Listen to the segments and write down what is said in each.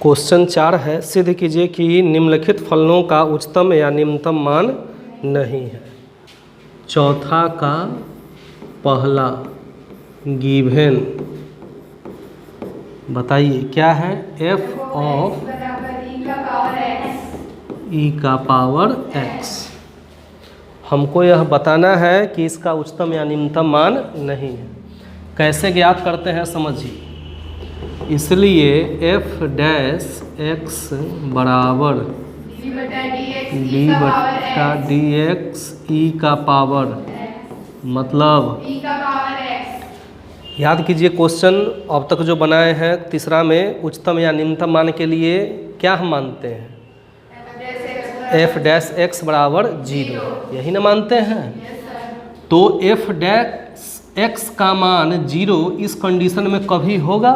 Question 4 है, सिद्ध कीजिए कि निम्नलिखित फलनों का उच्चतम या निम्नतम मान नहीं है। चौथा का पहला गिवन बताइए क्या है? f ऑफ e का पावर x। हमको यह बताना है कि इसका उच्चतम या निम्नतम मान नहीं है। कैसे ज्ञात करते हैं समझिए। इसलिए f डैश x बराबर d बटा डी एक्स ई का पावर मतलब याद कीजिए क्वेश्चन अब तक जो बनाए हैं तीसरा में उच्चतम या निम्नतम मान के लिए क्या हम मानते हैं? f डैश x बराबर 0, यही ना मानते हैं। तो f डैश x का मान 0 इस कंडीशन में कभी होगा?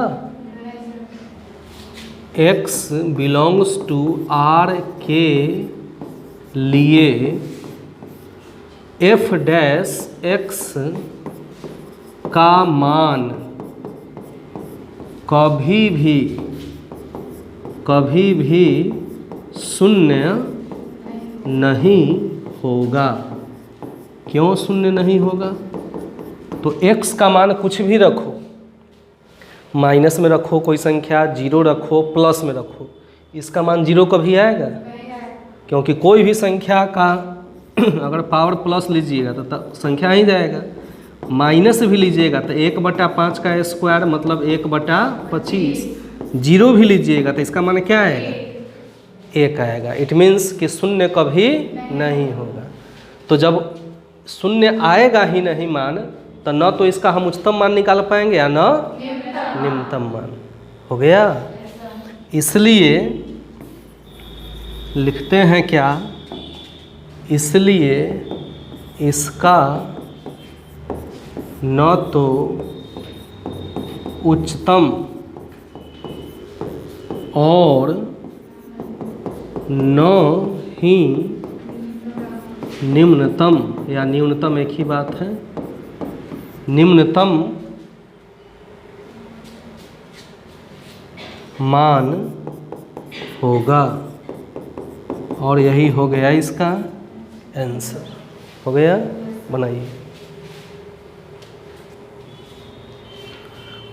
x बिलोंग्स टू r के लिए f डैश x का मान कभी भी शून्य नहीं होगा। क्यों शून्य नहीं होगा? तो x का मान कुछ भी रखो, माइनस में रखो कोई संख्या, 0 रखो, प्लस में रखो, इसका मान 0 कभी आएगा? क्योंकि कोई भी संख्या का अगर पावर प्लस लीजिएगा तो संख्या ही जाएगा, माइनस भी लीजिएगा तो 1/5 का स्क्वायर मतलब 1/25, 0 भी लीजिएगा तो इसका मान क्या आएगा? 1 आएगा। इट मीन्स कि शून्य कभी नहीं होगा। तो जब शून्य आएगा ही नहीं मान तो न तो इसका हम उच्चतम मान निकाल पाएंगे या न निम्नतम मान। हो गया? इसलिए लिखते हैं क्या? इसलिए इसका न तो उच्चतम और न ही निम्नतम, या न्यूनतम एक ही बात है, निम्नतम मान होगा। और यही हो गया इसका आंसर। हो गया? बनाइए।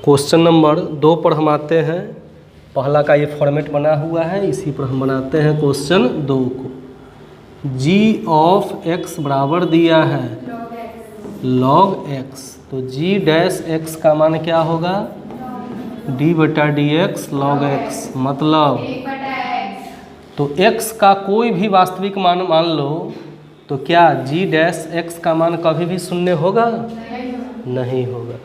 क्वेश्चन नंबर 2 पर हम आते हैं। पहला का ये फॉर्मेट बना हुआ है, इसी पर हम बनाते हैं क्वेश्चन 2 को। g ऑफ x बराबर दिया है log x, तो g डैश x का मान क्या होगा? d बटा डी एक्स log x मतलब तो x का कोई भी वास्तविक मान मान लो तो क्या g डैश x का मान कभी भी शून्य होगा? नहीं होगा।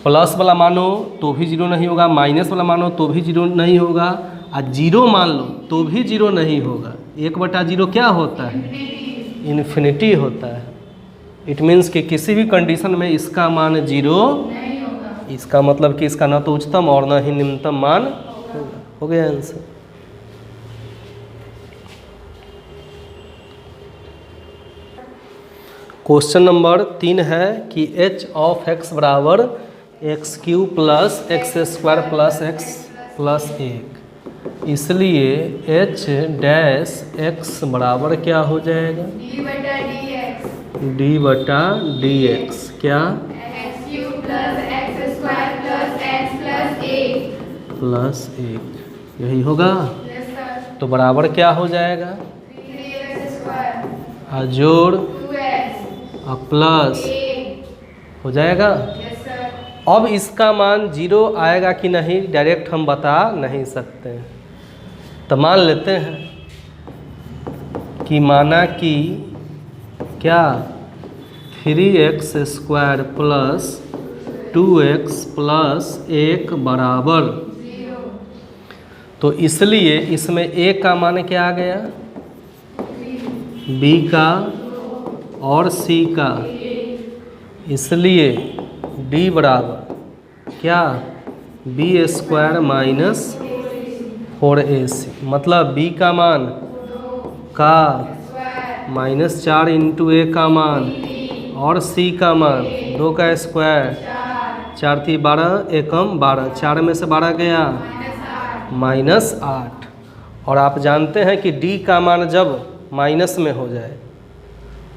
प्लस वाला मानो तो भी 0 नहीं होगा, माइनस वाला मानो तो भी 0 नहीं होगा, और 0 मान लो तो भी 0 नहीं होगा। 1/0 क्या होता है? इन्फिनिटी होता है। इट मीन्स कि किसी भी कंडीशन में इसका मान 0 नहीं होगा। इसका मतलब कि इसका ना तो उच्चतम और ना ही निम्नतम मान होगा। हो गया आंसर। क्वेश्चन नंबर 3 है कि h ऑफ x बराबर x³ plus x² plus x plus 1। इसलिए h डैश x बराबर क्या हो जाएगा? d बटा डी एक्स क्या? x³ plus x² plus x plus 1 यही होगा। तो बराबर क्या हो जाएगा? जोड़ प्लस हो जाएगा। अब इसका मान 0 आएगा कि नहीं डायरेक्ट हम बता नहीं सकते हैं, तो मान लेते हैं कि माना कि क्या 3x² प्लस 2x प्लस 1 बराबर, तो इसलिए इसमें a का मान क्या आ गया? b का और c का। इसलिए d बराबर क्या? b² माइनस 4ac मतलब b का मान का -4 इंटू a का मान और c का मान 2 का स्क्वायर 4 × 3 = 12, एकम 12, 4 में से 12 गया -8। और आप जानते हैं कि d का मान जब माइनस में हो जाए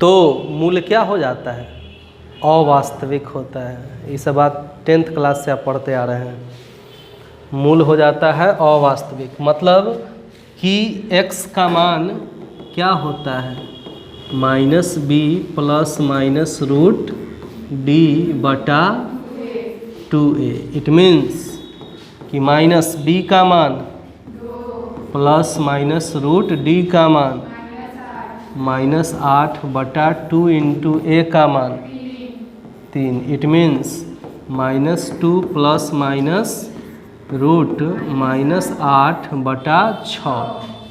तो मूल क्या हो जाता है? अवास्तविक होता है। ये सब बात 10th क्लास से आप पढ़ते आ रहे हैं। मूल हो जाता है अवास्तविक, मतलब कि x का मान क्या होता है? -b plus minus root d बटा 2a। इट मीन्स कि -b का मान प्लस माइनस रूट d का मान -8 बटा 2 इंटू a का मान 3। It means -2 plus minus root -8 बटा 6।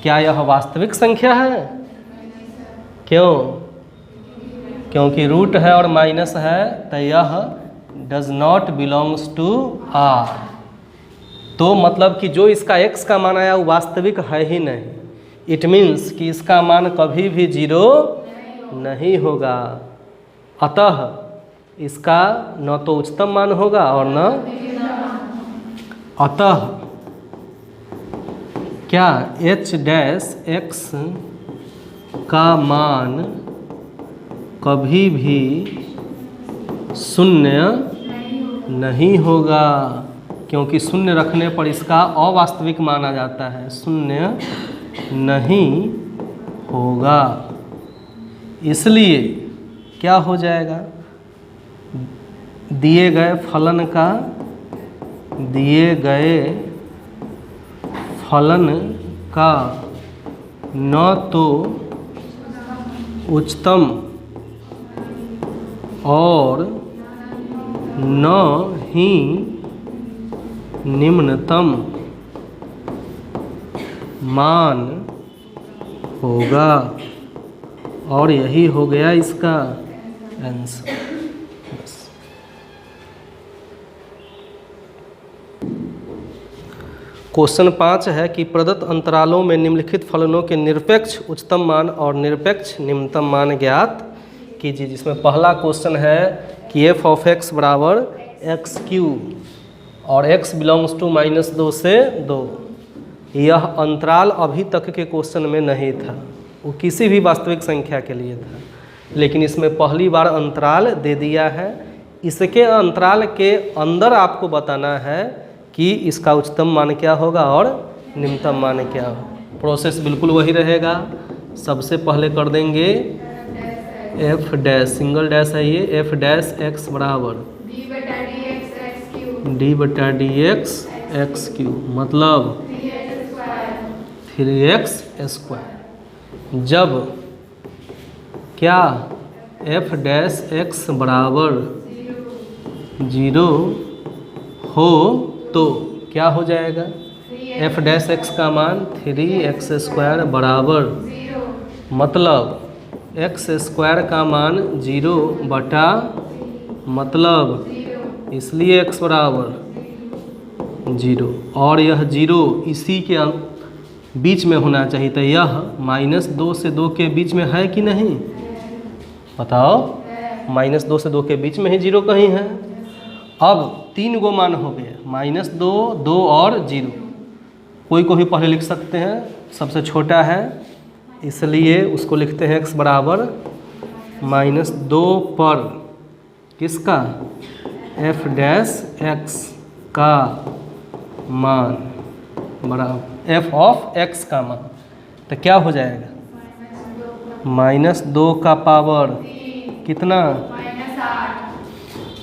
क्या यह वास्तविक संख्या है? क्यों? क्योंकि रूट है और माइनस है, तो यह does not belongs to R। तो मतलब कि जो इसका x का मान आया वो वास्तविक है ही नहीं। इट मीन्स कि इसका मान कभी भी 0 नहीं होगा। अतः इसका न तो उच्चतम मान होगा और न, अतः क्या h' का मान कभी भी 0 नहीं होगा, क्योंकि 0 रखने पर इसका अवास्तविक माना जाता है। 0 नहीं होगा। इसलिए क्या हो जाएगा? दिए गए फलन का न तो उच्चतम और न ही निम्नतम मान होगा, और यही हो गया इसका आंसर। बस। क्वेश्चन 5 है कि प्रदत्त अंतरालों में निम्नलिखित फलनों के निरपेक्ष उच्चतम मान और निरपेक्ष निम्नतम मान ज्ञात कीजिए। जिसमें पहला क्वेश्चन है कि f ऑफ x बराबर x³ और x बिलोंग्स टू -2 से 2। यह अंतराल अभी तक के क्वेश्चन में नहीं था, वो किसी भी वास्तविक संख्या के लिए था, लेकिन इसमें पहली बार अंतराल दे दिया है। इसके अंतराल के अंदर आपको बताना है कि इसका उच्चतम मान क्या होगा और निम्नतम मान क्या होगा। प्रोसेस बिल्कुल वही रहेगा। सबसे पहले कर देंगे f' सिंगल डैश है ये, f' बराबर d बटा dx x³ मतलब 3x²। जब क्या f' बराबर 0 हो तो क्या हो जाएगा? f' का मान 3x² बराबर, मतलब x² का मान 0 बटा, मतलब इसलिए x बराबर 0, और यह 0 इसी के बीच में होना चाहिए। तो यह -2 से 2 के बीच में है कि नहीं? बताओ, -2 से 2 के बीच में ही 0 कहीं है। अब 3 गो मान हो गए, -2, 2 और 0। कोई को भी पहले लिख सकते हैं, सबसे छोटा है इसलिए उसको लिखते हैं x बराबर -2 पर किसका? f' का मान बराबर f ऑफ x का मान। तो क्या हो जाएगा? -2 का पावर कितना?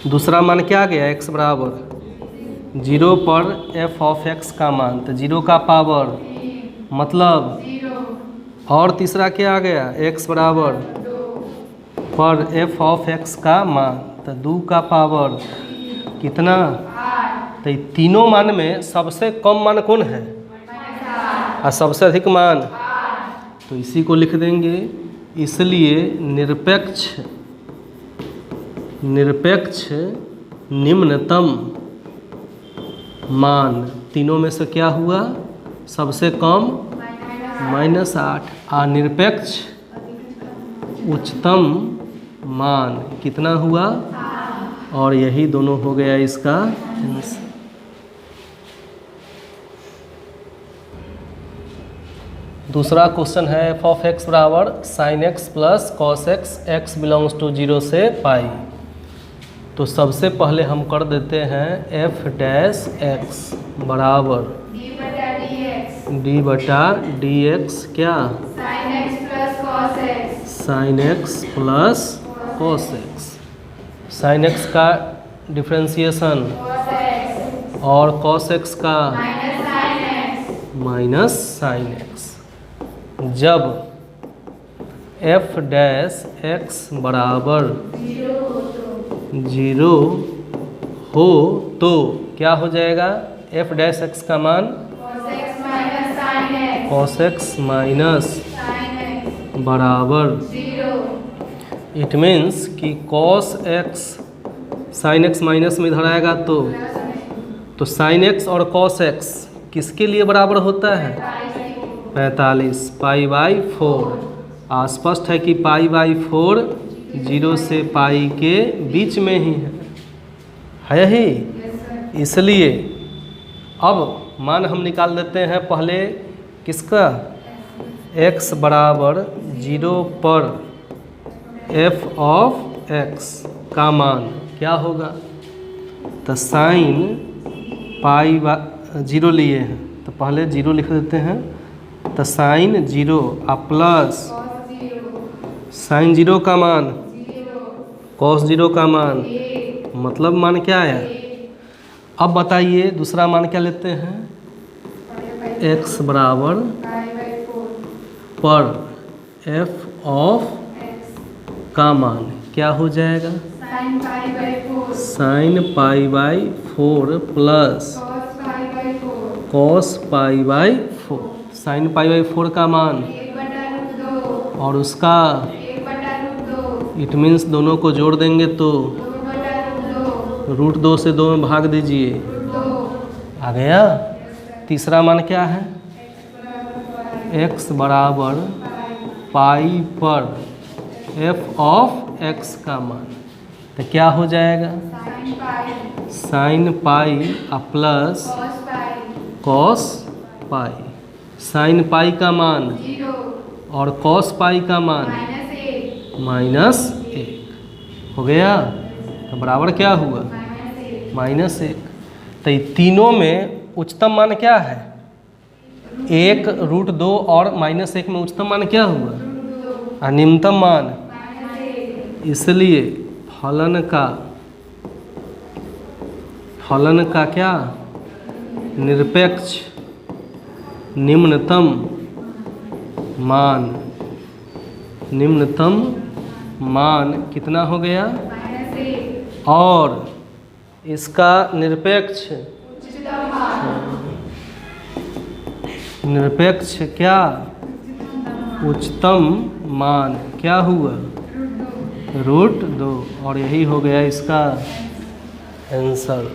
दूसरा मान क्या गया? x बराबर 0 पर f ऑफ x का मान, तो 0 का पावर मतलब, और तीसरा क्या आ गया? x बराबर पर f ऑफ x का मान, तो 2 का पावर कितना? तो ये तीनों मान में सबसे कम मान कौन है और सबसे अधिक मान? तो इसी को लिख देंगे। इसलिए निरपेक्ष निम्नतम मान तीनों में से क्या हुआ? सबसे कम -8, और निरपेक्ष उच्चतम मान कितना हुआ? और यही दोनों हो गया इसका आंसर। दूसरा क्वेश्चन है एफ ऑफ एक्स बराबर sine X plus cos X, X belongs to 0 से पाई। तो सबसे पहले हम कर देते हैं एफ डैश एक्स बराबर डी बटा डी एक्स क्या sign X plus cos x. Sign X plus cos x. Sine x का डिफ्रेंसिएशन कॉस एक्स और कॉस एक्स का minus sine x. Minus sine x. जब एफ डैश एक्स बराबर 0 हो तो क्या हो जाएगा? एफ डैश एक्स का मान cos x minus sine x. Cos x minus sine x बराबर 0। इट मीन्स कि cos x sine x minus में इधर आएगा तो साइन एक्स और कॉस एक्स किसके लिए बराबर होता है? 45 पाई बाई 4। स्पष्ट है कि पाई बाई 4 0 से पाई के बीच में ही है ही। इसलिए अब मान हम निकाल देते हैं पहले किसका? x बराबर 0 पर f ऑफ x का मान क्या होगा? तो साइन पाई 0 लिए हैं तो पहले 0 लिख देते हैं। तो साइन 0 प्लस साइन 0 का मान कॉस 0 का मान, मतलब मान क्या है? अब बताइए दूसरा मान क्या लेते हैं? x बराबर पर f ऑफ का मान क्या हो जाएगा? Sine pi by 4 plus cos pi by 4। Sine pi by 4 का मान और उसका इट मीन्स दोनों को जोड़ देंगे तो √2 से 2 में भाग दीजिए, आ गया। तीसरा मान क्या है? x बराबर पाई पर f ऑफ x का मान तो क्या हो जाएगा? Sine pi plus cos pi. Sine pi का मान और कॉस पाई का मान -1 हो गया। तो बराबर क्या हुआ? -1। तो ये तीनों में उच्चतम मान क्या है? 1 √2 और -1 में उच्चतम मान क्या हुआ? और निम्नतम मान। इसलिए फलन का क्या? निरपेक्ष निम्नतम मान कितना हो गया? और इसका निरपेक्ष क्या? उच्चतम मान क्या हुआ? √2। और यही हो गया इसका आंसर।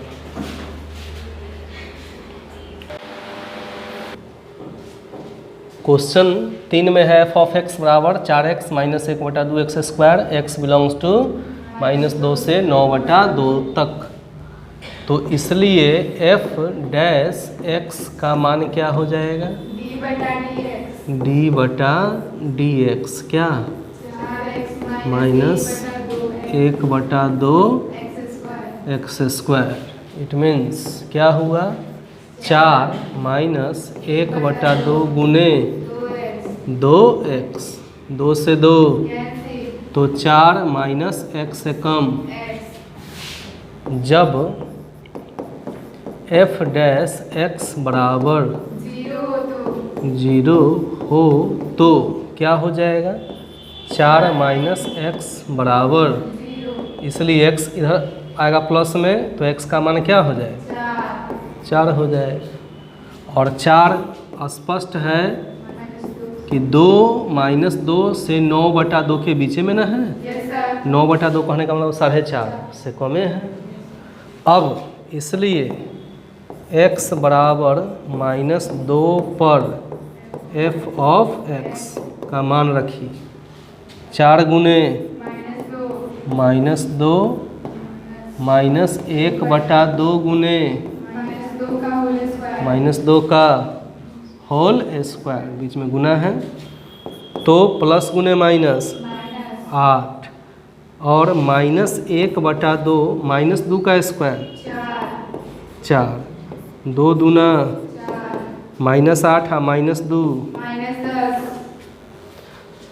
क्वेश्चन 3 में है एफ ऑफ एक्स बराबर 4x minus 1/2 X square, X belongs to -2 से 9/2 तक। तो इसलिए एफ डैश एक्स का मान क्या हो जाएगा? d बटा डी एक्स क्या? -1/2 एक्स स्क्वायर। इट मीन्स क्या हुआ? 4 माइनस 1/2 गुने 2x, 2 से 2 तो 4 माइनस x से कम। जब f डैश x बराबर 0 हो तो क्या हो जाएगा? 4 माइनस x बराबर, इसलिए x इधर आएगा प्लस में तो x का मान क्या हो जाएगा? 4 हो जाएगा। और 4 स्पष्ट है कि 2 -2 से 9/2 के बीच में ना है। 9/2 कहने का मतलब 4.5 से कम है। अब इसलिए x बराबर -2 पर f ऑफ x का मान रखिए। 4 गुने -2 -1/2 गुने -2 का होल स्क्वायर, बीच में गुना है तो प्लस गुने माइनस माइनस 8 और -1/2 -2 का स्क्वायर 4 2 दूना 4 -8 और -2 -10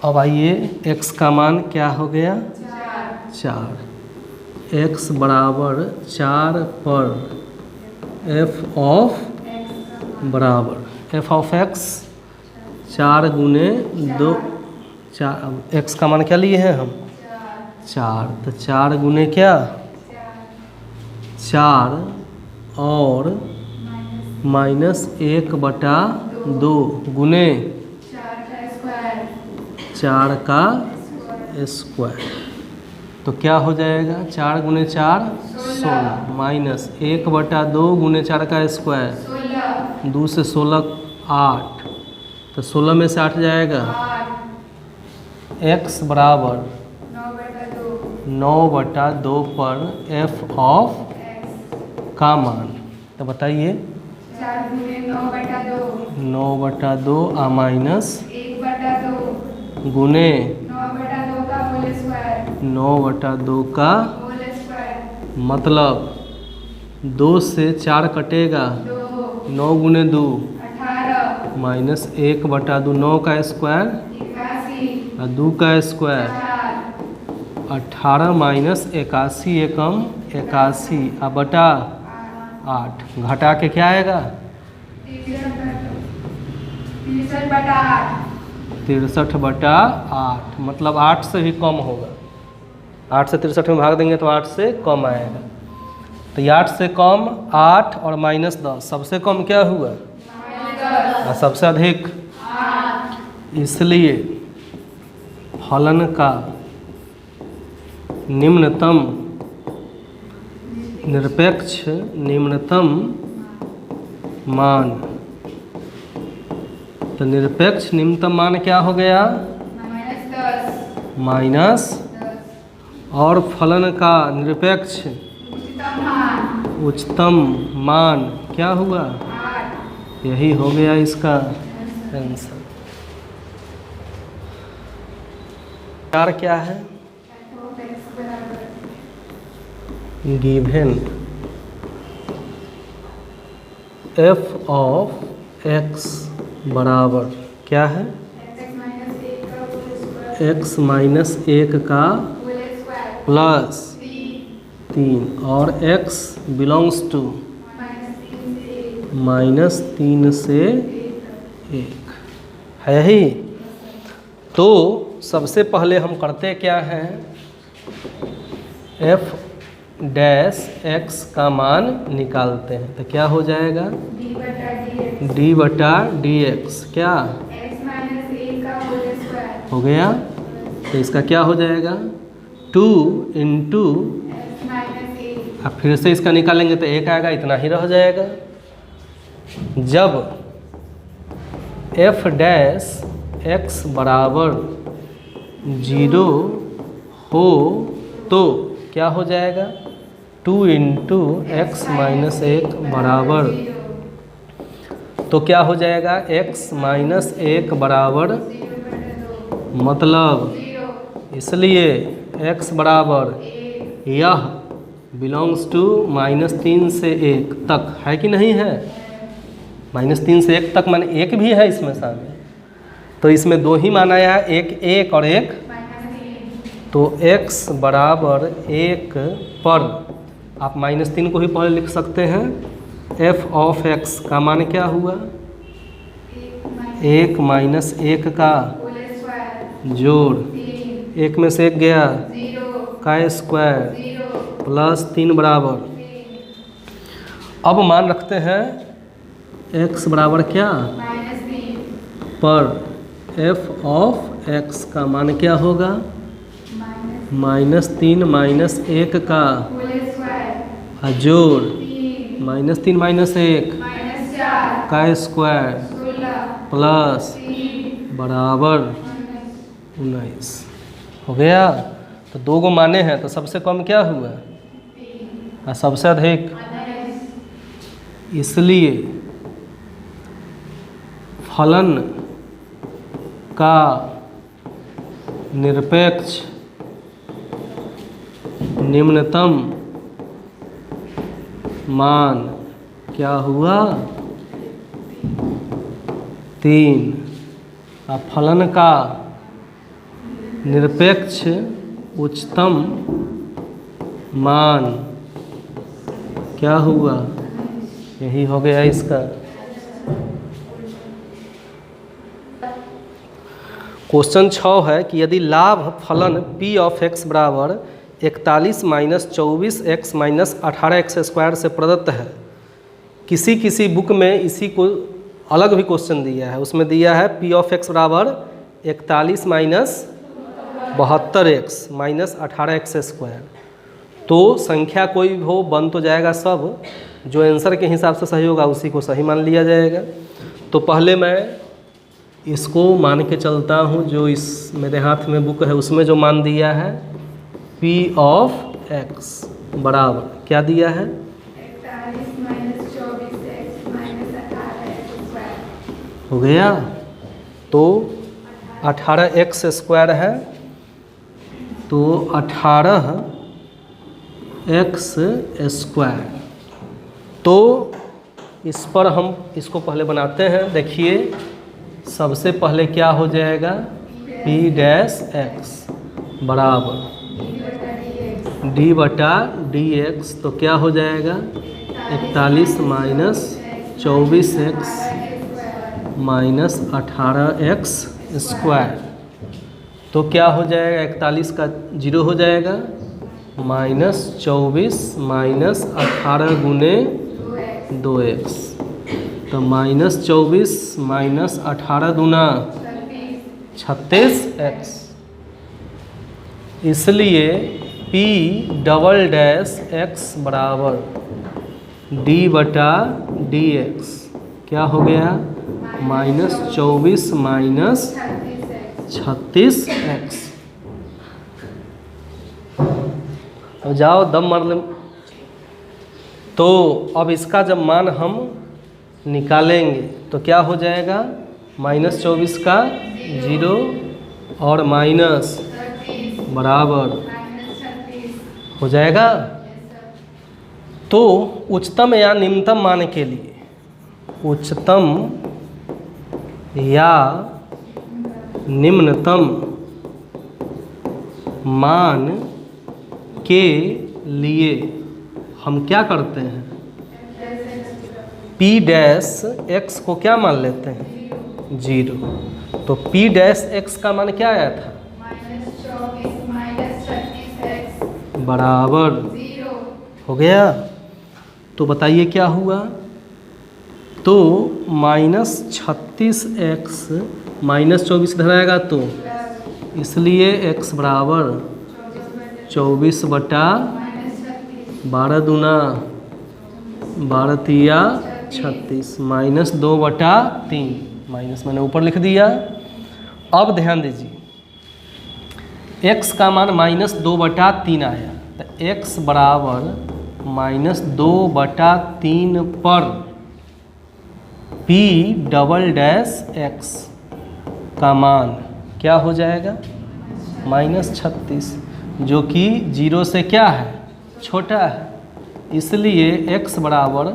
अब आइए x का मान क्या हो गया 4 4 x बराबर 4 पर f ऑफ बराबर f ऑफ x 4 गुने 2 4 x का मान क्या लिए हैं हम 4 तो 4 गुने क्या 4 और -1/2 गुने 4 का स्क्वायर तो क्या हो जाएगा 4 गुने 4 16 -1/2 गुने 4 का स्क्वायर 16 2 से 16 8 तो 16 में से 8 जाएगा 8 x बराबर 9/2 9/2 पर f ऑफ x का मान तो बताइए 4 गुने 9/2 9/2 आ माइनस 1/2 गुने 9/2 का होल स्क्वायर 9/2 का होल स्क्वायर मतलब 2 से 4 कटेगा 2 9 गुने 2 18 -1/2 9 का स्क्वायर 81 और 2 का स्क्वायर 4 18 -81 एकम 81 आ बटा 8 घटा के क्या आएगा 63/8 मतलब 8 से भी कम होगा 8 से 63 में भाग देंगे तो 8 से कम आएगा तो ये 8 से कम 8 और -10 सबसे कम क्या हुआ और सबसे अधिक इसलिए फलन का निम्नतम निरपेक्ष निम्नतम मान तो निरपेक्ष निम्नतम मान क्या हो गया -10 माइनस और फलन का निरपेक्ष उच्चतम मान उच्चतम मान क्या हुआ 8 यही हो गया इसका आंसर। 4 क्या है गिवन f ऑफ x बराबर क्या है x -1 का होल स्क्वायर प्लस 3 और x बिलोंग्स टू -3 से 1 है ही। तो सबसे पहले हम करते क्या हैं f डैश x का मान निकालते हैं तो क्या हो जाएगा d/dx क्या x -1 का होल स्क्वायर हो गया तो इसका क्या हो जाएगा 2 इंटू x -1 अब फिर से इसका निकालेंगे तो 1 आएगा इतना ही रह जाएगा। जब f डैश x बराबर 0 हो तो क्या हो जाएगा 2 इंटू x -1 बराबर तो क्या हो जाएगा x -1 बराबर मतलब इसलिए x बराबर यह बिलोंग्स टू -3 से 1 तक है कि नहीं है -3 से 1 तक माने 1 भी है इसमें शामिल तो इसमें 2 ही मान आया है एक 1 और एक तो x बराबर 1 पर आप -3 को ही पहले लिख सकते हैं f ऑफ x का मान क्या हुआ 1 -1 का होल स्क्वायर जोड़ 1 में से 1 गया 0 का स्क्वायर 0 प्लस 3 बराबर अब मान रखते हैं x बराबर क्या -3 पर f ऑफ x का मान क्या होगा -3 -1 का होल स्क्वायर जोड़ 3 -3 -1 -4 का स्क्वायर 16 प्लस 3 बराबर 19 हो गया। तो 2 गो माने हैं तो सबसे कम क्या हुआ और सबसे अधिक इसलिए फलन का निरपेक्ष निम्नतम मान क्या हुआ? 3। अब फलन का निरपेक्ष उच्चतम मान क्या हुआ? यही हो गया इसका। क्वेश्चन 6 है कि यदि लाभ फलन p ऑफ x बराबर 41 minus 24 x minus 18 x square से प्रदत्त है। किसी बुक में इसी को अलग भी क्वेश्चन दिया है, उसमें दिया है p ऑफ x बराबर 41 minus 72 x minus 18 x square. तो संख्या कोई भी हो बन तो जाएगा सब, जो आंसर के हिसाब से सही होगा उसी को सही मान लिया जाएगा। तो पहले मैं इसको मान के चलता हूँ, जो इस मेरे हाथ में बुक है उसमें जो मान दिया है p ऑफ x बराबर क्या दिया है? 41 minus 24x minus 18x square हो गया। तो 18x स्क्वायर है, तो 18x स्क्वायर। तो इस पर हम इसको पहले बनाते हैं। देखिए सबसे पहले क्या हो जाएगा? p डैश x बराबर d बटा dx। तो क्या हो जाएगा? 41 minus 24x minus 18x square. तो क्या हो जाएगा? 41 का 0 हो जाएगा, माइनस 24 माइनस 18 गुने 2x। तो माइनस 24 माइनस 18 दूना 36x। इसलिए p डबल डैश x बराबर d बटा dx क्या हो गया? Minus 24 minus 36x। अब जाओ दम मार ले। तो अब इसका जब मान हम निकालेंगे तो क्या हो जाएगा? माइनस 24 का 0 और माइनस बराबर हो जाएगा। तो उच्चतम या निम्नतम मान के लिए, उच्चतम या निम्नतम मान के लिए हम क्या करते हैं? p डैश x को क्या मान लेते हैं? 0। तो p डैश x का मान क्या आया था? माइनस 24 माइनस 36x बराबर 0 हो गया। तो बताइए क्या हुआ? तो माइनस 36x माइनस 24 इधर आएगा, तो इसलिए x बराबर 24 बटा 12 दूना 12 तिया 36 माइनस 2 बटा 3। माइनस मैंने ऊपर लिख दिया। अब ध्यान दीजिए, x का मान माइनस 2 बटा 3 आया, तो x बराबर माइनस 2 बटा 3 पर p डबल डैश x का मान क्या हो जाएगा? माइनस 36, जो कि 0 से क्या है? छोटा है। इसलिए x बराबर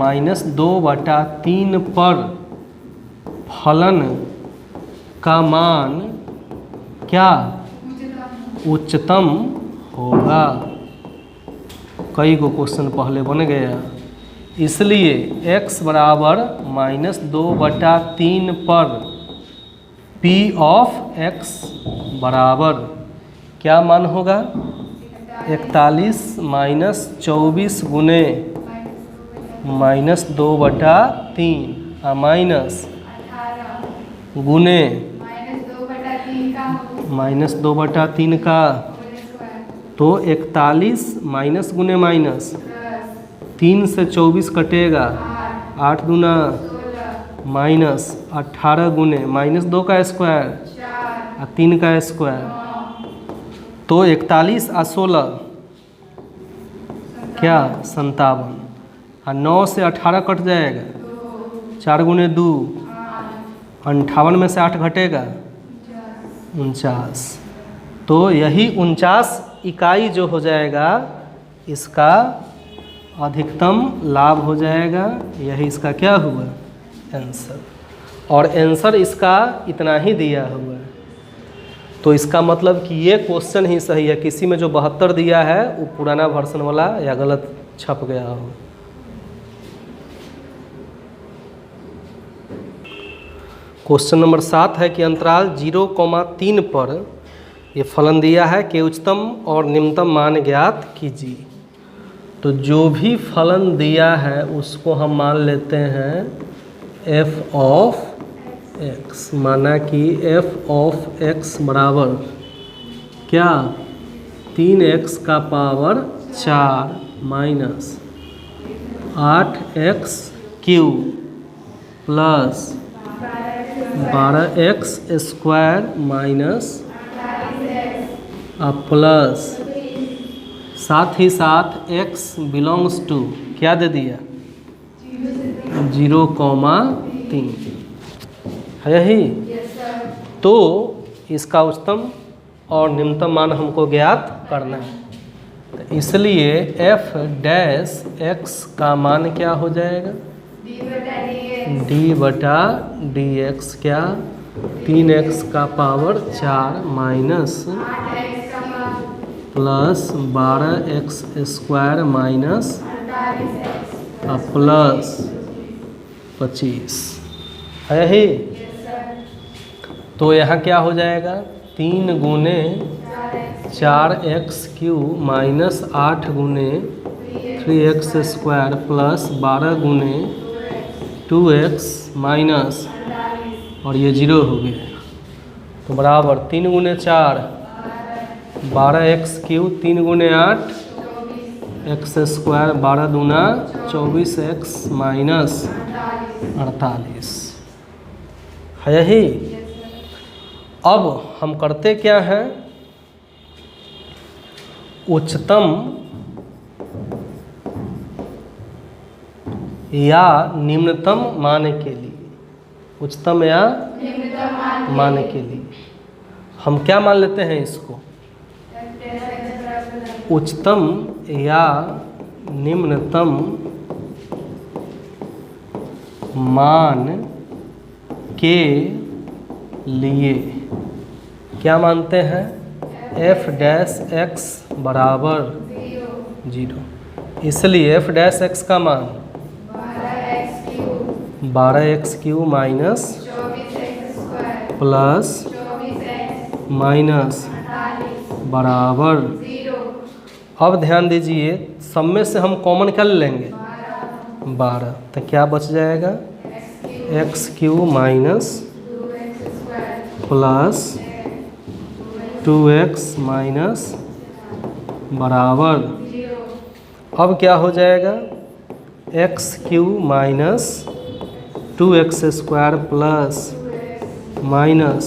माइनस 2 बटा 3 पर फलन का मान क्या? उच्चतम होगा। कई को क्वेश्चन पहले बन गया। इसलिए x बराबर माइनस 2 बटा 3 पर p ऑफ x बराबर क्या मान होगा? 41 माइनस 24 गुने माइनस 2 बटा 3 माइनस 18 गुने माइनस 2 बटा 3 का माइनस 2 बटा 3 का, तो 41 माइनस गुने माइनस 3 से 24 कटेगा, 8 दूना माइनस 18 गुने माइनस 2 का स्क्वायर और 3 का स्क्वायर, तो 41 और 16 क्या? 57। और 9 से 18 कट जाएगा, 4 गुने 2 58 में से 8 घटेगा 49। तो यही 49 इकाई जो हो जाएगा इसका अधिकतम लाभ हो जाएगा। यही इसका क्या हुआ आंसर। और आंसर इसका इतना ही दिया हुआ है। तो इसका मतलब कि ये क्वेश्चन ही सही है। किसी में जो 72 दिया है वो पुराना वर्जन वाला या गलत छप गया हो। क्वेश्चन नंबर 7 है कि अंतराल 0,3 पर ये फलन दिया है कि उच्चतम और निम्नतम मान ज्ञात कीजिए। तो जो भी फलन दिया है उसको हम मान लेते हैं f ऑफ x, माना कि f ऑफ x बराबर क्या 3x का power 4 minus 8x Q plus 12x square minus plus साथ ही साथ x बिलोंग्स टू क्या दे दिया 0,3 है यही। तो इसका उच्चतम और निम्नतम मान हमको ज्ञात करना है। तो इसलिए f डैश x का मान क्या हो जाएगा d/dx क्या 3x का power 4 minus plus 12x square minus plus 25 है यही। तो यहाँ क्या हो जाएगा 3 गुने 4x क्यू माइनस 8 गुने 3x स्क्वायर प्लस 12 गुने 2x माइनस और ये 0 हो गया। तो बराबर 3 गुने 4 12x क्यू 3 गुने 8 x स्क्वायर 12 दूना 24x माइनस 48 है यही। अब हम करते क्या हैं उच्चतम या निम्नतम मान के लिए उच्चतम या मान के लिए हम क्या मान लेते हैं इसको उच्चतम या निम्नतम मान के लिए क्या मानते हैं f डैश x बराबर 0। इसलिए f डैश x का मान 12x Q minus plus minus बराबर। अब ध्यान दीजिए सब में से हम कॉमन क्या ले लेंगे 12। तो क्या बच जाएगा x Q minus plus 2x minus बराबर। अब क्या हो जाएगा x Q minus 2x square plus minus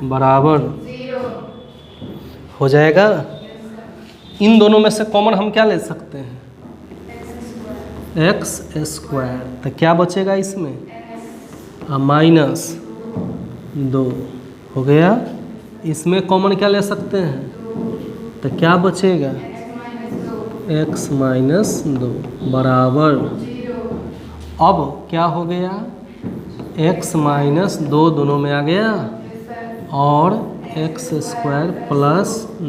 बराबर हो जाएगा। इन दोनों में से कॉमन हम क्या ले सकते हैं x स्क्वायर। तो क्या बचेगा इसमें माइनस 2 हो गया। इसमें कॉमन क्या ले सकते हैं तो क्या बचेगा x माइनस 2 बराबर। अब क्या हो गया x माइनस 2 दोनों में आ गया और x स्क्वायर प्लस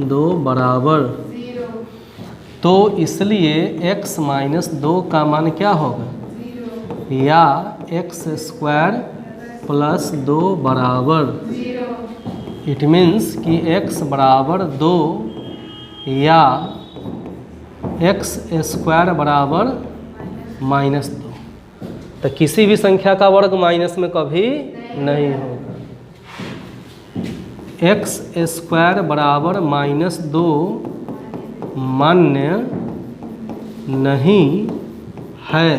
2 बराबर। तो इसलिए x माइनस 2 का मान क्या होगा या x स्क्वायर प्लस 2 बराबर। इट मीन्स कि x बराबर 2 या x स्क्वायर बराबर माइनस 2। तो किसी भी संख्या का वर्ग माइनस में कभी नहीं होगा। x स्क्वायर बराबर माइनस 2 मान्य नहीं है।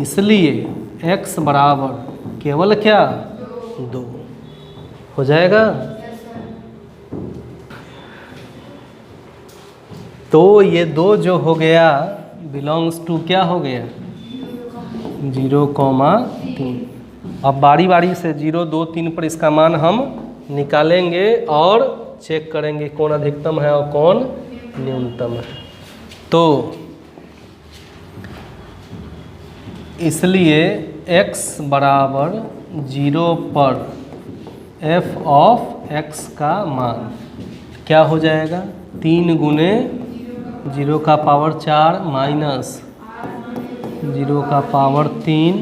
इसलिए x बराबर केवल क्या 2 हो जाएगा। तो ये 2 जो हो गया बिलोंग्स टू क्या हो गया 0,3। अब बारी बारी से 0, 2, 3 पर इसका मान हम निकालेंगे और चेक करेंगे कौन अधिकतम है और कौन न्यूनतम है। तो इसलिए x बराबर 0 पर f ऑफ x का मान क्या हो जाएगा? 3 गुने 0 का पावर 4 माइनस 0 का पावर 3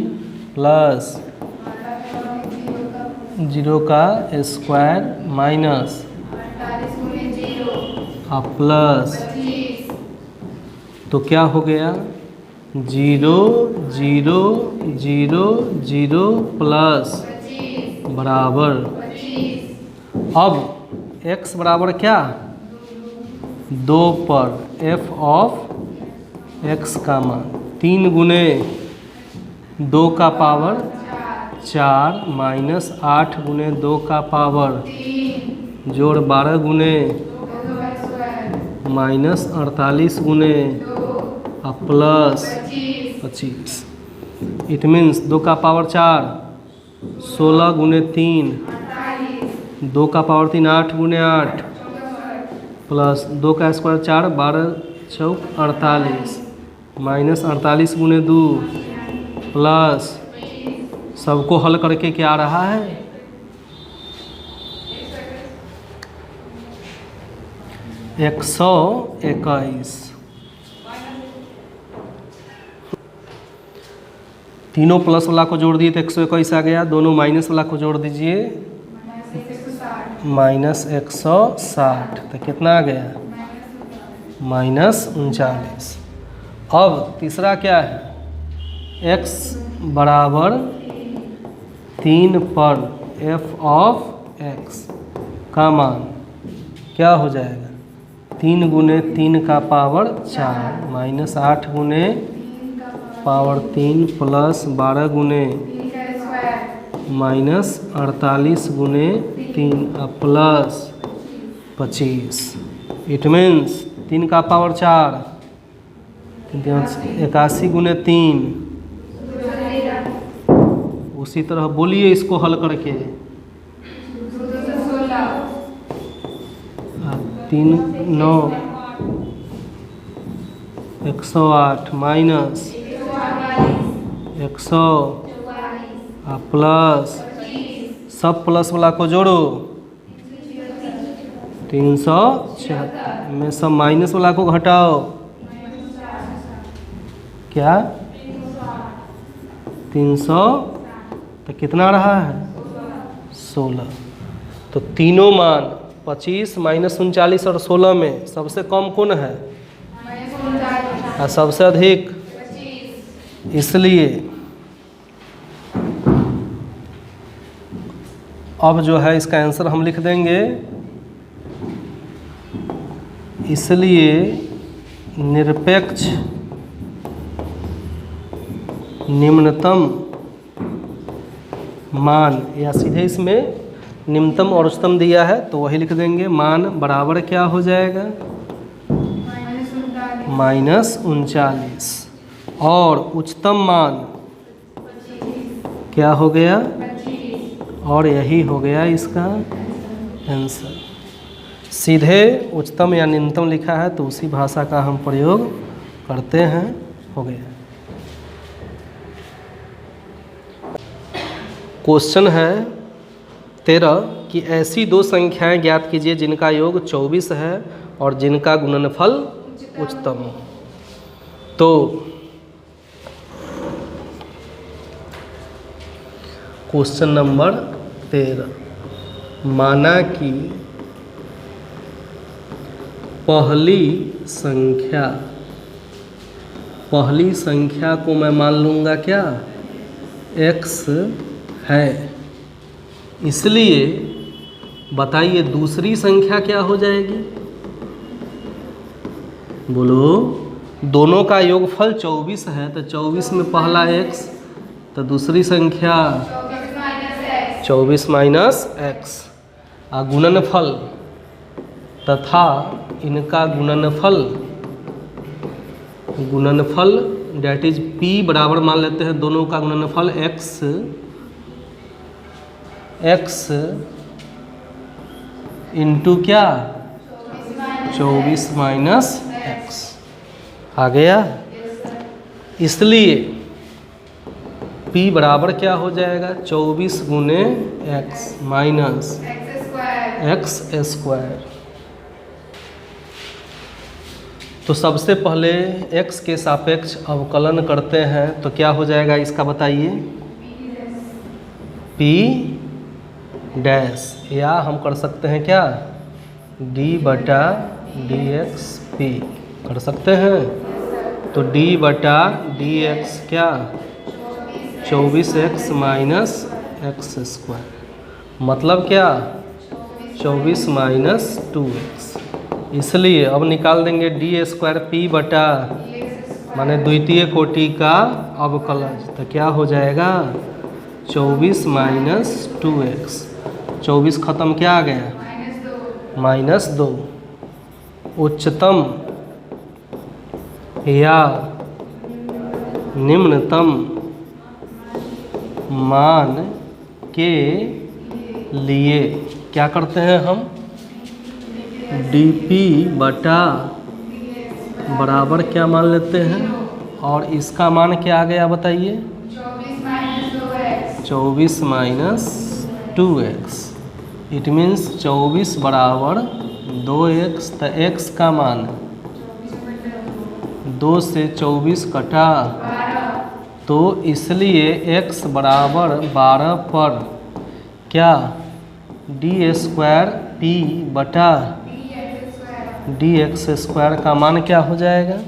प्लस 0 का स्क्वायर माइनस 48 गुने 0 प्लस 25 तो क्या हो गया? 0 0 0 0 प्लस 25 बराबर 25 अब x बराबर क्या? 2 पर f ऑफ x का मान 3 गुने 2 का पावर 4 माइनस 8 गुने 2 का पावर 3 जोड़ 12 गुने 2 का स्क्वायर माइनस 48 गुने 2 प्लस 25 25 इट मीन्स 2 का पावर 4 16 गुने 3 48 2 का पावर 3 8 गुने 8 प्लस 2 का स्क्वायर 4 12 चौक 48 माइनस 48 गुने 2 प्लस सबको हल करके क्या आ रहा है? 121। तीनों प्लस वाला को जोड़ दिए तो 121 आ गया। दोनों माइनस वाला को जोड़ दीजिए माइनस 160 तो कितना आ गया? माइनस 39। अब तीसरा क्या है? x बराबर 3 पर f ऑफ x का मान क्या हो जाएगा? 3 गुने 3 का पावर 4 माइनस 8 गुने पावर 3 प्लस 12 गुने 3 का स्क्वायर माइनस 48 गुने 3 प्लस 25 इट मीन्स 3 का पावर 4 81 गुने 3। उसी तरह बोलिए इसको हल करके 3 9 108 माइनस 100 प्लस सब प्लस वाला को जोड़ो 376 में सब माइनस वाला को घटाओ क्या 300 तो कितना रहा है 16। तो तीनों मान 25 माइनस 39 और 16 में सबसे कम कौन है और सबसे अधिक? इसलिए अब जो है इसका आंसर हम लिख देंगे। इसलिए निरपेक्ष निम्नतम मान या सीधे इसमें निम्नतम और उच्चतम दिया है तो वही लिख देंगे। मान बराबर क्या हो जाएगा? माइनस 39 और उच्चतम मान क्या हो गया? और यही हो गया इसका आंसर। सीधे उच्चतम या निम्नतम लिखा है तो उसी भाषा का हम प्रयोग करते हैं। हो गया। क्वेश्चन है 13 कि ऐसी दो संख्याएं ज्ञात कीजिए जिनका योग 24 है और जिनका गुणनफल उच्चतम हो। तो क्वेश्चन नंबर 13, माना कि पहली संख्या को मैं मान लूँगा क्या? x है। इसलिए बताइए दूसरी संख्या क्या हो जाएगी? बोलो। दोनों का योगफल 24 है तो 24 में पहला x तो दूसरी संख्या 24 माइनस x। गुणनफल तथा इनका गुणनफल डेट इज p बराबर मान लेते हैं दोनों का गुणनफल x एक्स इंटू क्या 24 माइनस एक्स आ गया। इसलिए p बराबर क्या हो जाएगा 24 गुने एक्स माइनस एक्स स्क्वायर। तो सबसे पहले x के सापेक्ष अवकलन करते हैं तो क्या हो जाएगा इसका बताइए p डैश, या हम कर सकते हैं क्या d बटा डी एक्स पी कर सकते हैं। तो d बटा डी एक्स क्या 24x माइनस एक्स स्क्वायर, मतलब क्या 24 माइनस 2x। इसलिए अब निकाल देंगे डी स्क्वायर पी बटा माने द्वितीय कोटि का अवकलज, तो क्या हो जाएगा 24 माइनस 2x। 24 खत्म क्या आ गया -2। उच्चतम या निम्नतम मान के लिए क्या करते हैं हम dp बटा बराबर क्या मान लेते हैं, और इसका मान क्या आ गया बताइए 24 माइनस 2x। इट मीन्स 24 बराबर 2x, तो x का मान 2 से 24 कटा, तो इसलिए x बराबर 12 पर क्या डी स्क्वायर पी बटा डी एक्स स्क्वायर का मान क्या हो जाएगा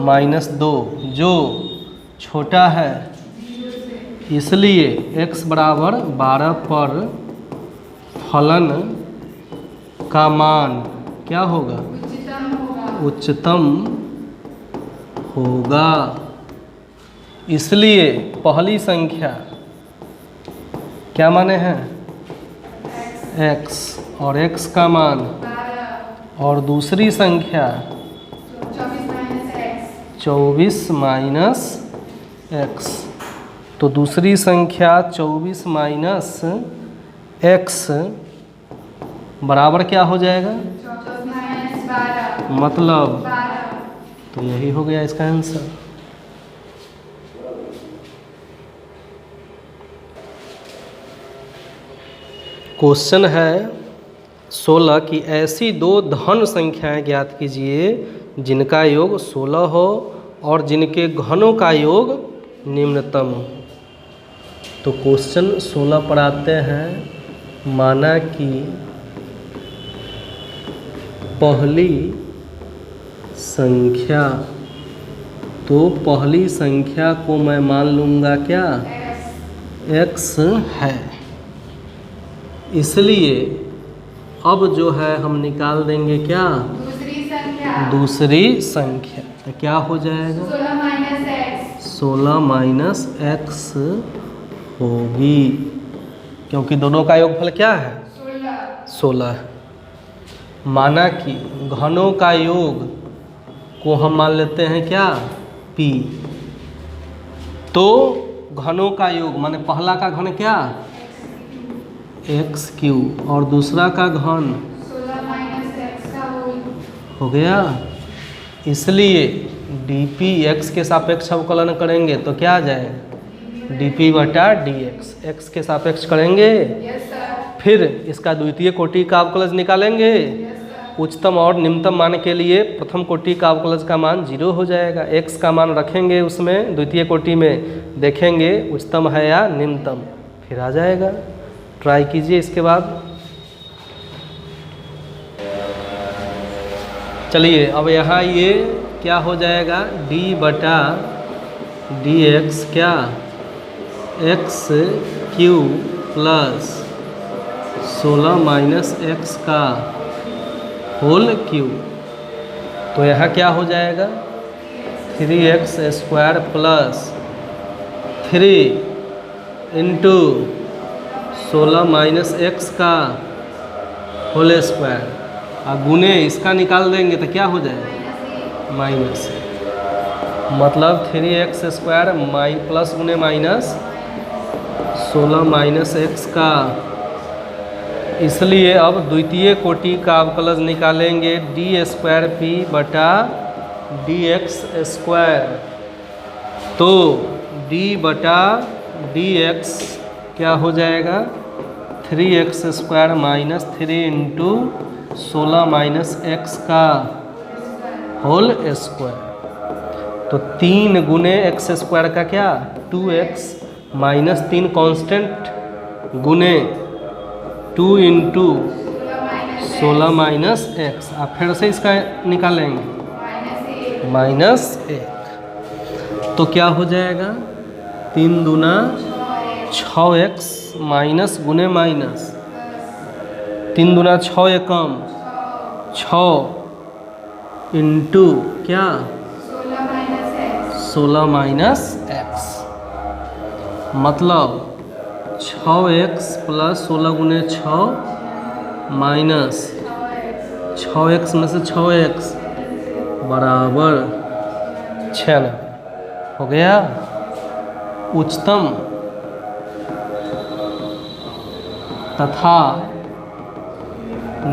-2, जो छोटा है। इसलिए x बराबर 12 पर फलन का मान क्या होगा उच्चतम होगा। इसलिए पहली संख्या क्या माने हैं x और x का मान, और दूसरी संख्या 24 माइनस x। तो दूसरी संख्या 24 माइनस x बराबर क्या हो जाएगा मतलब, तो यही हो गया इसका आंसर। क्वेश्चन है 16 की ऐसी दो धन संख्याएं ज्ञात कीजिए जिनका योग 16 हो और जिनके घनों का योग निम्नतम हो। तो क्वेश्चन 16 पर आते हैं। माना कि पहली संख्या, तो पहली संख्या को मैं मान लूँगा क्या x है। इसलिए अब जो है हम निकाल देंगे क्या दूसरी संख्या, तो क्या हो जाएगा 16 माइनस x होगी, क्योंकि दोनों का योगफल क्या है 16 है। माना कि घनों का योग को हम मान लेते हैं क्या p, तो घनों का योग माने पहला का घन क्या x³ और दूसरा का घन 16 माइनस x का होल हो गया। इसलिए dp x के सापेक्ष अवकलन करेंगे तो क्या आ जाएगा dp बटा dx, x के सापेक्ष करेंगे। यस सर फिर इसका द्वितीय कोटि का अवकलज निकालेंगे। उच्चतम और निम्नतम मान के लिए प्रथम कोटि का अवकलज का मान 0 हो जाएगा। x का मान रखेंगे उसमें द्वितीय कोटि में, देखेंगे उच्चतम है या निम्नतम, फिर आ जाएगा। ट्राई कीजिए इसके बाद। चलिए अब यहाँ ये क्या हो जाएगा d बटा डी एक्स क्या x³ प्लस 16 माइनस x का होल क्यूब। तो यहाँ क्या हो जाएगा 3x square plus 3 into 16 minus x का होल स्क्वायर, और गुने इसका निकाल देंगे तो क्या हो जाएगा माइनस, मतलब 3x स्क्वायर प्लस गुने माइनस 16 माइनस एक्स का। इसलिए अब द्वितीय कोटि का अवकलज निकालेंगे डी स्क्वायर पी बटा डी एक्स स्क्वायर। तो डी बटा डी एक्स क्या हो जाएगा 3x square minus 3 into 16 minus x का होल स्क्वायर। तो 3 गुने एक्स स्क्वायर का क्या 2x माइनस 3 कांस्टेंट गुने 2 इंटू 16 माइनस एक्स। आप फिर से इसका निकालेंगे माइनस 1। तो क्या हो जाएगा 3 दूना 6x माइनस गुने माइनस 3 दूना 6 एकम 6 इंटू क्या 16 माइनस एक्स। मतलब 6x प्लस 16 गुने 6 माइनस 6x में से 6x बराबर 96 हो गया। उच्चतम तथा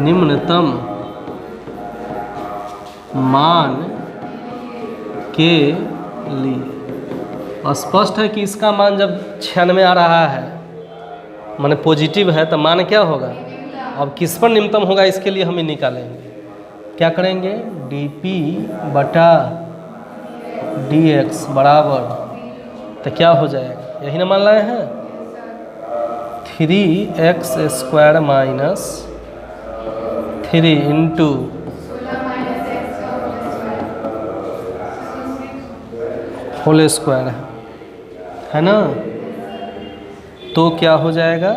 निम्नतम मान के लिए स्पष्ट है कि इसका मान जब 96 आ रहा है माने पॉजिटिव है तो मान क्या होगा। अब किस पर निम्नतम होगा इसके लिए हम ही निकालेंगे। क्या करेंगे dp बटा dx बराबर तो क्या हो जाएगा यही ना मान लाए हैं 3x square minus 3 into whole square है ना। तो क्या हो जाएगा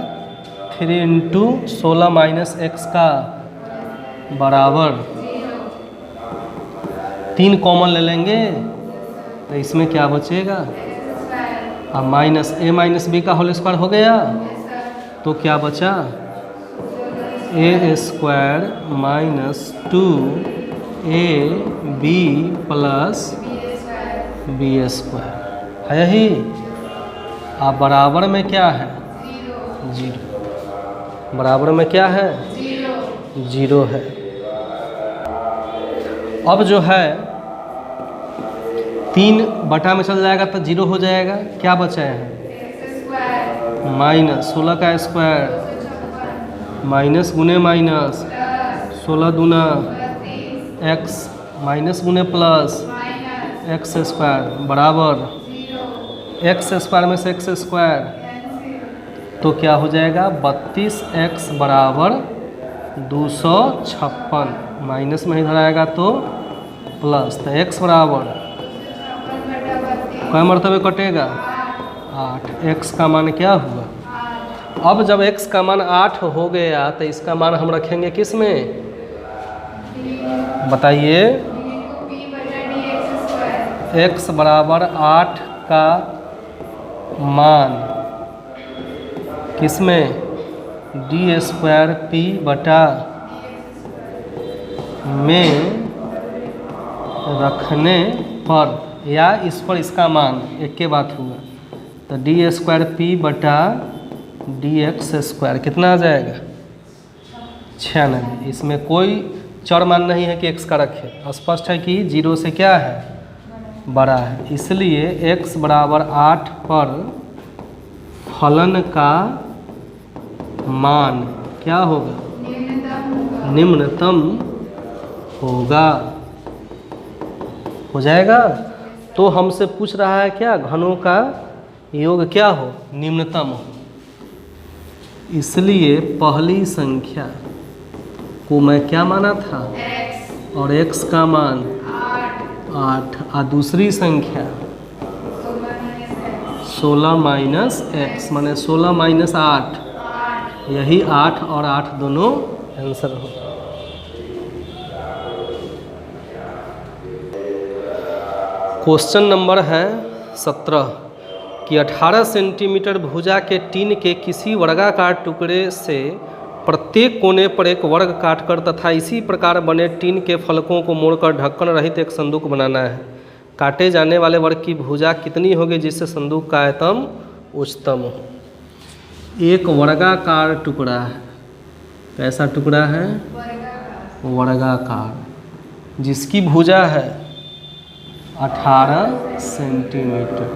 3 इंटू 16 माइनस एक्स का बराबर 3 कॉमन ले लेंगे तो इसमें क्या बचेगा अब माइनस ए माइनस बी का होल स्क्वायर हो गया। तो क्या बचा A square minus 2 AB plus B square है यही। अब बराबर में क्या है 0। बराबर में क्या है 0 है। अब जो है 3 बटा में चल जाएगा तो 0 हो जाएगा। क्या बचा है माइनस 16 का स्क्वायर माइनस गुने माइनस 16 दूना x माइनस गुने प्लस एक्स स्क्वायर बराबर एक्स स्क्वायर में से एक्स स्क्वायर। तो क्या हो जाएगा 32x बराबर 256 माइनस में इधर आएगा तो प्लस। तो x बराबर कै मरतबे कटेगा 8। x का मान क्या हुआ। अब जब x का मान 8 हो गया तो इसका मान हम रखेंगे किस में बताइए x बराबर 8 का मान किस में डी स्क्वायर पी बटा में रखने पर या इस पर इसका मान एक के बात हुआ। तो डी स्क्वायर पी बटा डी एक्स स्क्वायर कितना आ जाएगा 96। इसमें कोई चर मान नहीं है कि x का रखे। स्पष्ट है कि 0 से क्या है बड़ा है। इसलिए x बराबर 8 पर फलन का मान क्या होगा निम्नतम होगा। हो जाएगा। तो हमसे पूछ रहा है क्या घनों का योग क्या हो निम्नतम हो। इसलिए पहली संख्या को मैं क्या माना था और x का मान 8 और दूसरी संख्या 16 माइनस एक्स माने 16 माइनस 8 यही 8 और 8 दोनों आंसर होगा। क्वेश्चन नंबर है 17 कि 18 सेंटीमीटर भुजा के टीन के किसी वर्गाकार टुकड़े से प्रत्येक कोने पर एक वर्ग काटकर तथा इसी प्रकार बने टीन के फलकों को मोड़कर ढक्कन रहित एक संदूक बनाना है। काटे जाने वाले वर्ग की भुजा कितनी होगी जिससे संदूक का आयतन उच्चतम हो। एक वर्गाकार टुकड़ा है। कैसा टुकड़ा है? वर्गाकार। वर्गाकार, जिसकी भुजा है 18 सेंटीमीटर।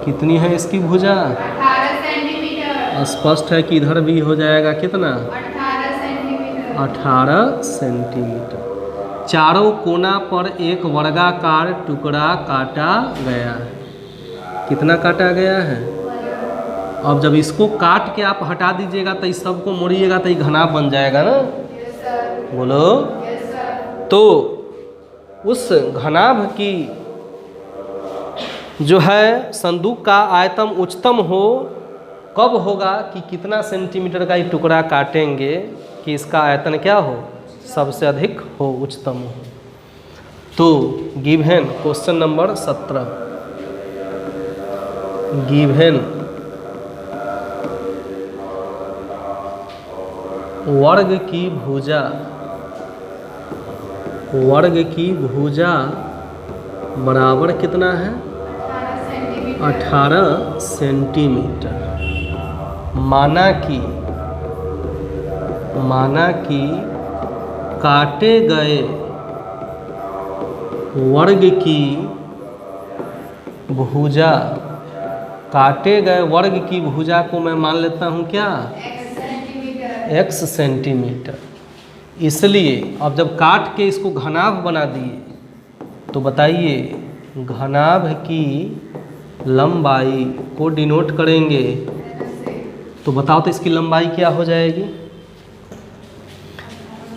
कितनी है इसकी भुजा? 18 सेंटीमीटर। स्पष्ट है कि इधर भी हो जाएगा कितना? 18 सेंटीमीटर। 18 सेंटीमीटर। चारों कोना पर एक वर्गाकार टुकड़ा काटा गया है। कितना काटा गया है? अब जब इसको काट के आप हटा दीजिएगा तो इस सबको मोड़िएगा तो ये घनाभ बन जाएगा ना। Yes sir. बोलो। Yes sir. तो उस घनाभ की जो है संदूक का आयतन उच्चतम हो, कब होगा कि कितना सेंटीमीटर का ये टुकड़ा काटेंगे कि इसका आयतन क्या हो? सबसे अधिक हो, उच्चतम हो। तो गिवन क्वेश्चन नंबर 17, गिवन वर्ग की भुजा, वर्ग की भुजा बराबर कितना है? 18 सेंटीमीटर। माना कि काटे गए वर्ग की भुजा, काटे गए वर्ग की भुजा को मैं मान लेता हूँ क्या? x centimetre. इसलिए अब जब काट के इसको घनाभ बना दिए तो बताइए घनाभ की लंबाई को डिनोट करेंगे तो बताओ तो इसकी लंबाई क्या हो जाएगी?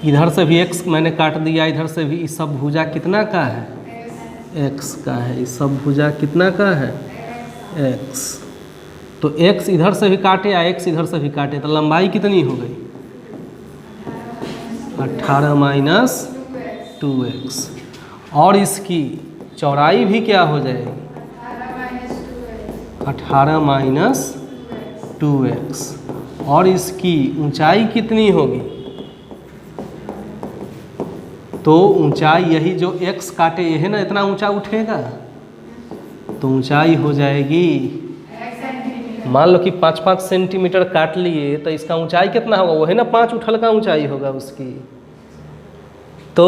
इधर से भी x मैंने काट दिया, इधर से भी। इस सब भुजा कितना का है? x का है। इस सब भुजा कितना का है? x। तो x इधर से भी काटे या x इधर से भी काटे तो लंबाई कितनी हो गई? 18 माइनस 2x। और इसकी चौड़ाई भी क्या हो जाएगी? 18 माइनस 2x। और इसकी ऊंचाई कितनी होगी? तो ऊंचाई यही जो x काटे ये है ना, इतना ऊंचा उठेगा तो ऊंचाई हो जाएगी, मान लो कि 5-5 सेंटीमीटर काट लिए तो इसका ऊंचाई कितना होगा? वो है ना 5 उठल का ऊंचाई होगा उसकी। तो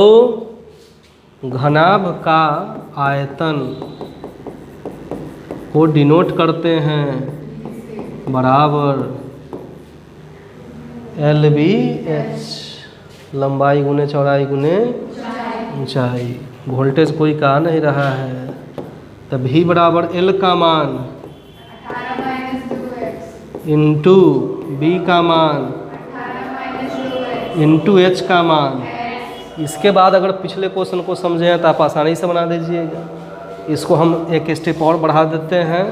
घनाभ का आयतन को डिनोट करते हैं बराबर LBH, लंबाई गुने चौड़ाई गुने ऊंचाई। वोल्टेज कोई कहा नहीं रहा है। तो V बराबर L का मान 18 माइनस 2x इंटू B का मान 18 माइनस 2x इंटू H का मान। इसके बाद अगर पिछले क्वेश्चन को समझें तो आप आसानी से बना दीजिएगा। इसको हम एक स्टेप और बढ़ा देते हैं।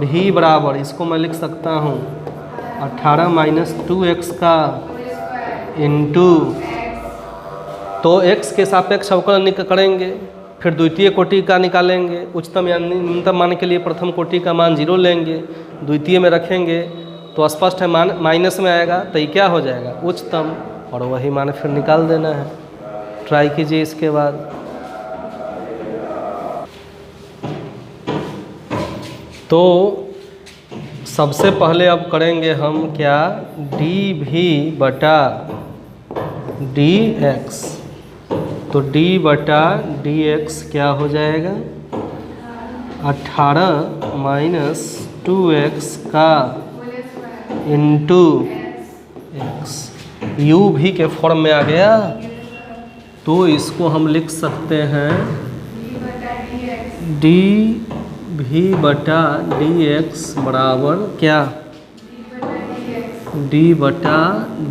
V बराबर, इसको मैं लिख सकता हूँ 18 माइनस 2x का इंटू, तो x के सापेक्ष अवकलन करेंगे, फिर द्वितीय कोटि का निकालेंगे, उच्चतम या न्यूनतम मान के लिए प्रथम कोटि का मान 0 लेंगे, द्वितीय में रखेंगे तो स्पष्ट है मान माइनस में आएगा तो ये क्या हो जाएगा? उच्चतम। और वही मान फिर निकाल देना है। ट्राई कीजिए इसके बाद। तो सबसे पहले अब करेंगे हम क्या? dV बटा dx। तो d बटा dx क्या हो जाएगा? 18 माइनस 2x का इंटू x। u भी के फॉर्म में आ गया तो इसको हम लिख सकते हैं dV बटा dx बराबर क्या? d बटा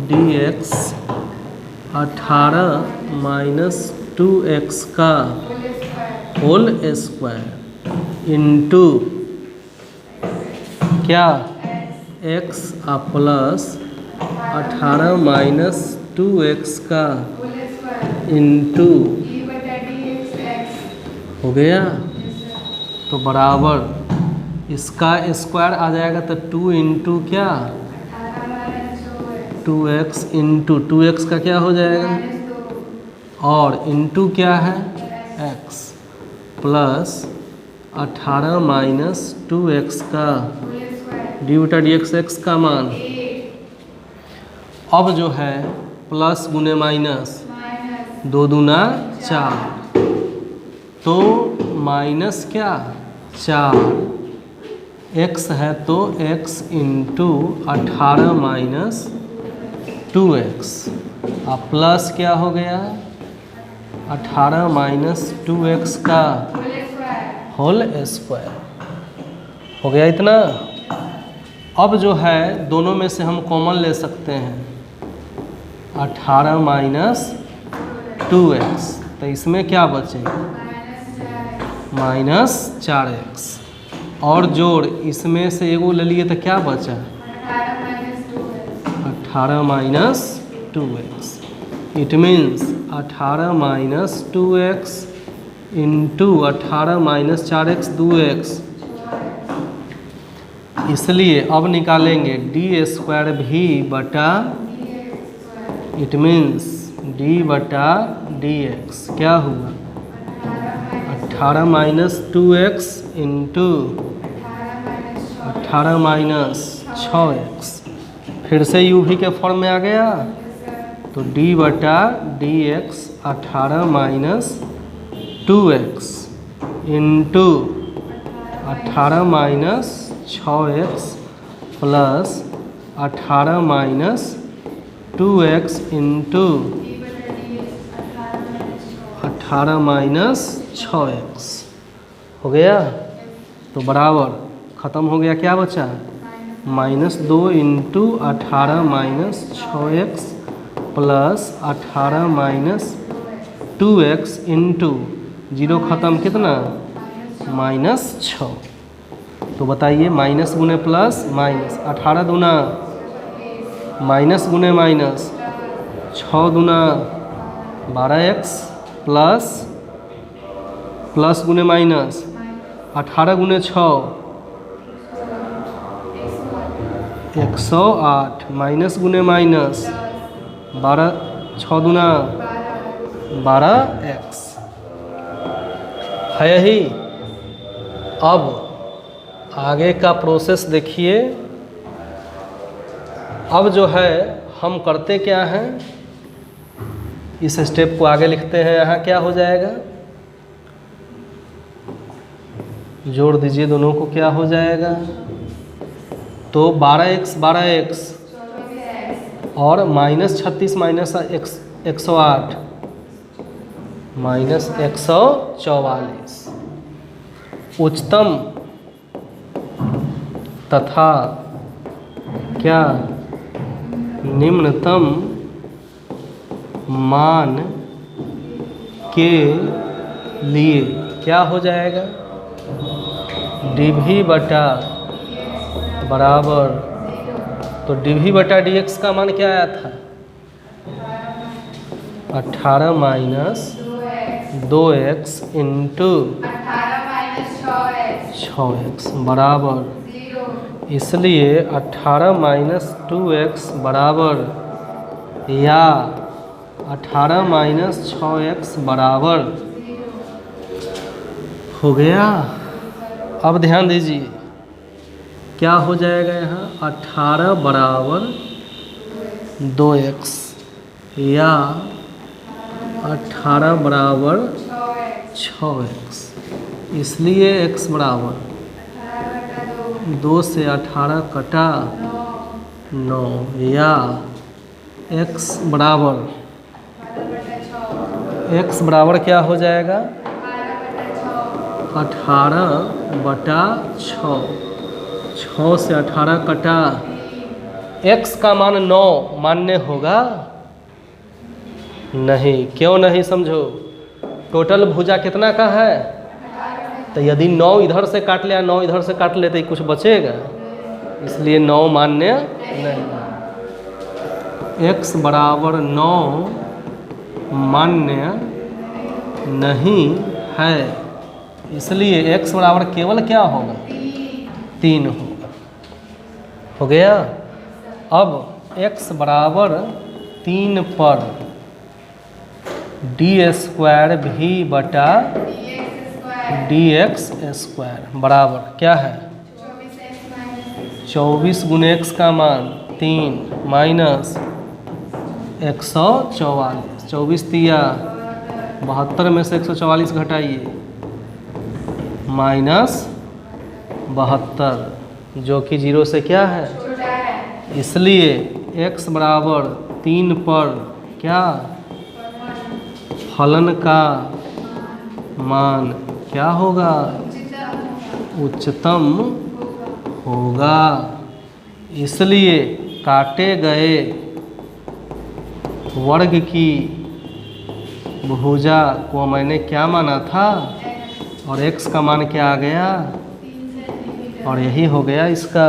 dx 18 माइनस 2x का होल स्क्वायर इंटू क्या? x प्लस 18 माइनस 2x का इंटू हो गया। तो बराबर इसका स्क्वायर आ जाएगा तो 2 इंटू क्या? 2x इंटू 2x का क्या हो जाएगा? और इंटू क्या है? x प्लस 18 माइनस 2x का डी बटा डी एक्स का मान। 8 अब जो है प्लस गुने माइनस, माइनस 2 दूना 4, तो माइनस क्या 4, x है तो x इंटू 18 माइनस 2x, और प्लस क्या हो गया 18 माइनस 2x का होल स्क्वायर हो गया इतना। अब जो है दोनों में से हम कॉमन ले सकते हैं 18 माइनस 2x, तो इसमें क्या बचेगा माइनस 4x, और जोड़ इसमें से एगो ले लिए तो क्या बचा 18 minus 2x, it means 18 minus 2x into 18 minus 4x 2x, इसलिए अब निकालेंगे डी स्क्वायर भी बटा, इट मीन्स डी बटा डी एक्स क्या हुआ 18 minus 2x into 18 minus 6x, फिर से यू भी के फॉर्म में आ गया, तो d बटा D x 18 minus 2x into 18 minus 6x plus 18 minus 2x into 18 minus 6x हो गया, तो बराबर ख़त्म हो गया, क्या बचा -2 into 18 minus 6x plus 18 minus 2x into 0 ख़त्म कितना -6, तो बताइए माइनस गुने प्लस माइनस, 18 दूना माइनस गुने माइनस, 6 दूना 12x प्लस प्लस गुने माइनस, 18 गुने 6 108 माइनस गुने माइनस 12, 6 दूना 12x है ही। अब आगे का प्रोसेस देखिए, अब जो है हम करते क्या हैं, इस स्टेप को आगे लिखते हैं, यहाँ क्या हो जाएगा जोड़ दीजिए दोनों को, क्या हो जाएगा, तो 12x और माइनस 36 माइनस 108 माइनस 144, उच्चतम तथा क्या निम्नतम मान के लिए क्या हो जाएगा dv बटा बराबर, तो dv बटा dx का मान क्या आया था 18 माइनस 2x इंटू 6x बराबर, इसलिए 18 माइनस 2x बराबर या 18 माइनस 6x बराबर हो गया। अब ध्यान दीजिए क्या हो जाएगा यहाँ 18 बराबर 2x या 18 बराबर 6x, इसलिए x बराबर 2 से 18 कटा 9 या x बराबर क्या हो जाएगा 18 बटा 6 से 18 कटा, x का मान 9 मान्य होगा नहीं, क्यों नहीं समझो, टोटल भुजा कितना का है, तो यदि 9 इधर से काट लिया 9 इधर से काट ले तो कुछ बचेगा, इसलिए 9 मान्य नहीं, x बराबर 9 मान्य नहीं है, इसलिए x बराबर केवल क्या होगा 3 होगा। हो गया। अब x बराबर 3 पर डी स्क्वायर भी बटा डी एक्स स्क्वायर बराबर क्या है 24 गुने x का मान 3 माइनस 144, 24 तिया 72 में से 144 घटाइए माइनस 72, जो कि 0 से क्या है, छोटा है। इसलिए x बराबर 3 पर क्या फलन का मान क्या होगा, उच्चतम होगा। इसलिए काटे गए वर्ग की भुजा को मैंने क्या माना था और x का मान क्या आ गया, और यही हो गया इसका